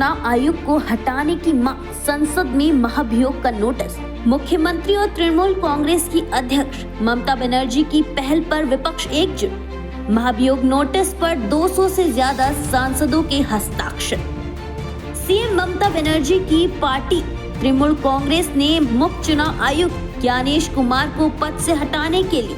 चुनाव आयुक्त को हटाने की मांग, संसद में महाभियोग का नोटिस। मुख्यमंत्री और तृणमूल कांग्रेस की अध्यक्ष ममता बनर्जी की पहल पर विपक्ष एकजुट। महाभियोग नोटिस पर 200 से ज्यादा सांसदों के हस्ताक्षर। सीएम ममता बनर्जी की पार्टी तृणमूल कांग्रेस ने मुख्य चुनाव आयुक्त ज्ञानेश कुमार को पद से हटाने के लिए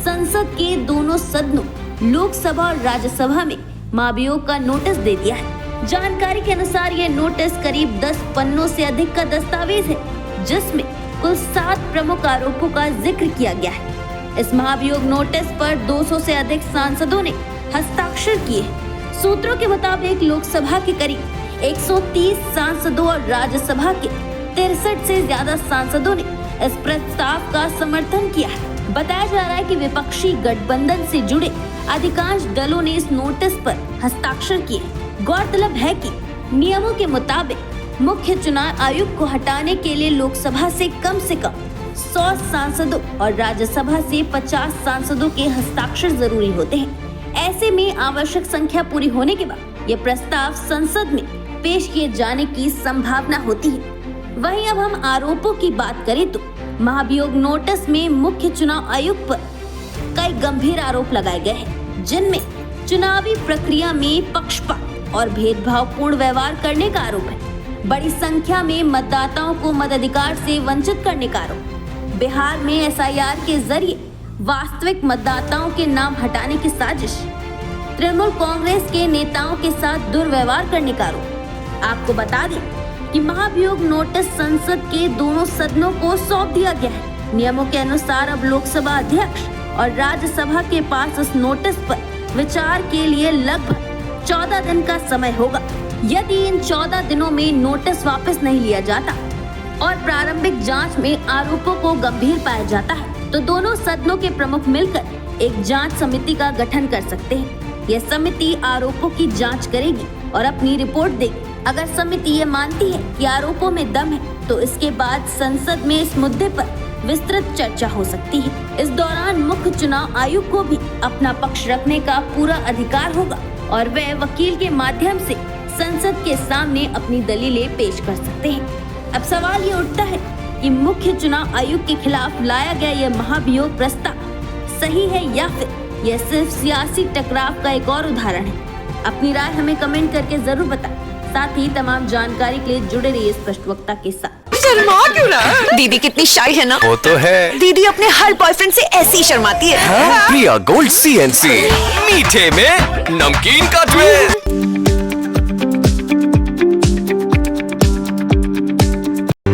संसद के दोनों सदनों लोकसभा और राज्यसभा में महाभियोग का नोटिस दे दिया है। जानकारी के अनुसार यह नोटिस करीब 10 पन्नों से अधिक का दस्तावेज है, जिसमें कुल 7 प्रमुख आरोपों का जिक्र किया गया है। इस महाभियोग नोटिस पर 200 से अधिक सांसदों ने हस्ताक्षर किए हैं। सूत्रों के मुताबिक लोकसभा के करीब 130 सांसदों और राज्यसभा के 63 से ज्यादा सांसदों ने इस प्रस्ताव का समर्थन किया है। बताया जा रहा है कि विपक्षी गठबंधन से जुड़े अधिकांश दलों ने इस नोटिस पर हस्ताक्षर किए। गौरतलब है कि नियमों के मुताबिक मुख्य चुनाव आयुक्त को हटाने के लिए लोकसभा से कम 100 सांसदों और राज्यसभा से 50 सांसदों के हस्ताक्षर जरूरी होते हैं। ऐसे में आवश्यक संख्या पूरी होने के बाद यह प्रस्ताव संसद में पेश किए जाने की संभावना होती है। वहीं अब हम आरोपों की बात करें तो महाभियोग नोटिस में मुख्य चुनाव आयुक्त पर कई गंभीर आरोप लगाए गए हैं, जिनमें चुनावी प्रक्रिया में पक्षपात और भेदभावपूर्ण व्यवहार करने का आरोप है। बड़ी संख्या में मतदाताओं को मताधिकार से वंचित करने का आरोप, बिहार में एसआईआर के जरिए वास्तविक मतदाताओं के नाम हटाने की साजिश, तृणमूल कांग्रेस के नेताओं के साथ दुर्व्यवहार करने का आरोप। आपको बता दें कि महाभियोग नोटिस संसद के दोनों सदनों को सौंप दिया गया है। नियमों के अनुसार अब लोकसभा अध्यक्ष और राज्यसभा के पास इस नोटिस पर विचार के लिए लगभग 14 दिन का समय होगा। यदि इन 14 दिनों में नोटिस वापस नहीं लिया जाता और प्रारंभिक जांच में आरोपों को गंभीर पाया जाता है, तो दोनों सदनों के प्रमुख मिलकर एक जांच समिति का गठन कर सकते हैं। यह समिति आरोपों की जांच करेगी और अपनी रिपोर्ट देगी। अगर समिति ये मानती है कि आरोपों में दम है, तो इसके बाद संसद में इस मुद्दे पर विस्तृत चर्चा हो सकती है। इस दौरान मुख्य चुनाव आयुक्त को भी अपना पक्ष रखने का पूरा अधिकार होगा और वह वकील के माध्यम से संसद के सामने अपनी दलीलें पेश कर सकते हैं। अब सवाल ये उठता है कि मुख्य चुनाव आयुक्त के खिलाफ लाया गया यह महाभियोग प्रस्ताव सही है या फिर यह सिर्फ सियासी टकराव का एक और उदाहरण है। अपनी राय हमें कमेंट करके जरूर बताएं। साथ ही तमाम जानकारी के लिए जुड़े रहिए स्पष्ट वक्ता के साथ। शर्मा क्यों ना? दीदी कितनी शाई है ना? वो तो है। दीदी अपने हर बॉयफ्रेंड से ऐसे ही शर्माती है। प्रिया गोल्ड CNC, मीठे में नमकीन का ट्विस्ट।